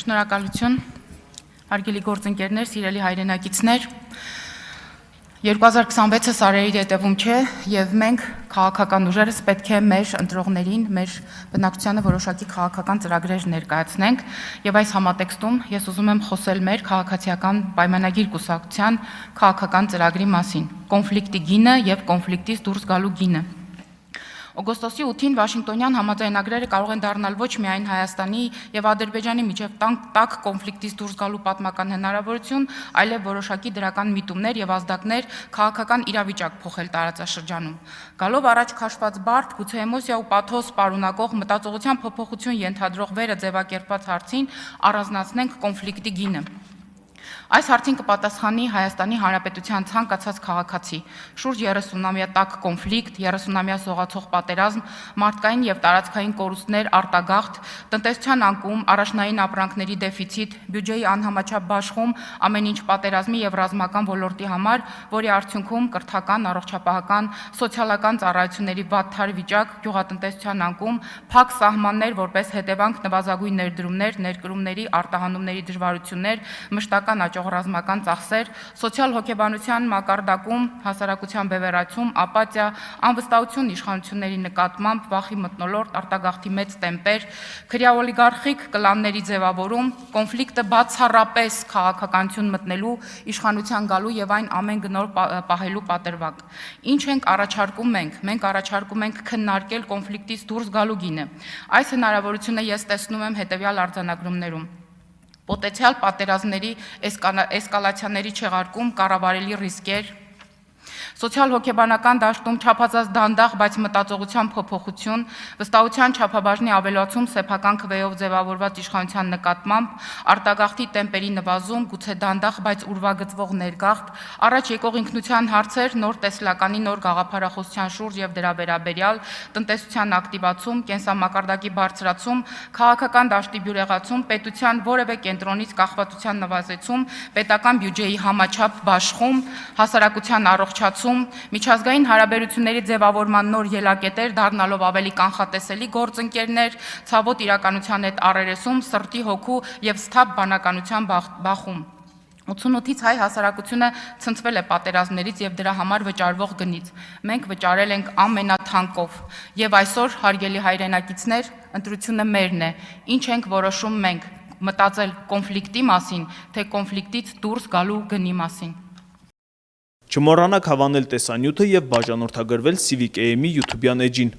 Շնորհակալություն, հարգելի գործընկերներ, սիրելի հայրենակիցներ, 2026-ը սարերի հետևում չէ և մենք քաղաքական ուժերս պետք է մեր ընտրողներին, մեր բնակչությանը որոշակի քաղաքական ծրագրեր ներկայացնենք և այս համատեքստում ես ուզում եմ խոսել մեր քաղաքացիական պայմանագիր կուսակցության քաղաքական ծրագրի մասին, կոնֆլիկտի գինը և կոնֆլիկտից դուրս գալու գինը։ Օգոստոսի 8-ին Վաշինգտոնյան համաձայնագրերը կարող են դառնալ ոչ միայն Հայաստանի և Ադրբեջանի միջև տաք կոնֆլիկտից դուրս գալու պատմական հնարավորություն, այլև որոշակի դրական միտումներ և ազդակներ քաղաքական իրավիճակ փոխել տարածաշրջանում։ Գալով առաջ քաշված բարդ, գուցե էմոցիա ու պաթոս պարունակող մտածողության փոփոխություն ենթադրող վերը ձևակերպված հարցին առանձնացնենք կոնֆլիկտի գինը։ Այս հարցին կպատասխանի Հայաստանի Հանրապետության ցանկացած քաղաքացի, շուրջ 30-ամյա տաք կոնֆլիկտ, 30-ամյա սողացող պատերազմ, մարդկային և տարածքային կորուստներ, արտագաղթ, տնտեսության անկում, առաջնային ապրանքների դեֆիցիտ, բյուջեի անհամաչափ բաշխում, ամեն ինչ պատերազմի և ռազմական ոլորտի համար, որի արդյունքում կրթական, առողջապահական, սոցիալական ծառայությունների վատթար վիճակ, գյուղատնտեսության անկում, փակ սահմաններ որպես հետևանք նվազագույն ներդրումներ, ներկրումների, արտահանումների դժվարություններ, մշտական աճող ռազմական ծախսեր, սոցիալ-հոգեբանության մակարդակում, հասարակության բևեռացում, ապաթիա, անվստահություն իշխանությունների նկատմամբ, վախի մթնոլորտ, արտագաղթի մեծ տեմպեր, քրեաօլիգարխիկ կլանների ձևավորում, կոնֆլիկտը բացառապես քաղաքականություն մտնելու, իշխանության գալու և այն ամեն գնով պահելու պատրվակ։ Ինչ ենք առաջարկում մենք։ Մենք առաջարկում ենք քննարկել կոնֆլիկտից դուրս գալու գինը։ Այս հնարավորությունը ես տեսնում եմ հետևյալ արձանագրումներում։ Պոտենցիալ պատերազմների էսկալացիաների չեղարկում, կառավարելի ռիսկեր, սոցիալ-հոգեբանական դաշտում չափազանց դանդաղ, բայց մտածողության փոփոխություն, վստահության չափաբաժնի ավելացում սեփական քվեով ձևավորված իշխանության նկատմամբ, արտագաղթի տեմպերի նվազում, գուցե դանդաղ, բայց ուրվագծվող ներգաղթ, առաջ եկող ինքնության հարցեր, նոր տեսլականի, նոր գաղափարախոսության շուրջ և դրա վերաբերյալ, տնտեսության ակտիվացում, կենսամակարդակի բարձրացում, քաղաքական դաշտի բյուրեղացում, պետության որևէ կենտրոնից կախվածության նվազեցում, պետական բյուջեի համաչափ բաշխում, հասարակության առողջացում, միջազգային հարաբերությունների ձևավորման նոր ելակետեր, դառնալով ավելի կանխատեսելի գործընկերներ, ցավոտ իրականության հետ առերեսում, սրտի, հոգու և սթափ բանականության բախում։ 88-ից հայ հասարակությունը ցնցվել է պատերազմներից և դրա համար վճարվող գնից։ Մենք վճարել ենք ամենաթանկով։ Եվ այսօր, հարգելի հայրենակիցներ, ընտրությունը մերն է։ Ինչ ենք որոշում մենք։ Մտածել կոնֆլիկտի մասին, թե կոնֆլիկտից դուրս գալու գնի մասին։ Չմոռանաք հավանել տեսանյութը և բաժանորդագրվել Civic AM-ի YouTube-յան էջին։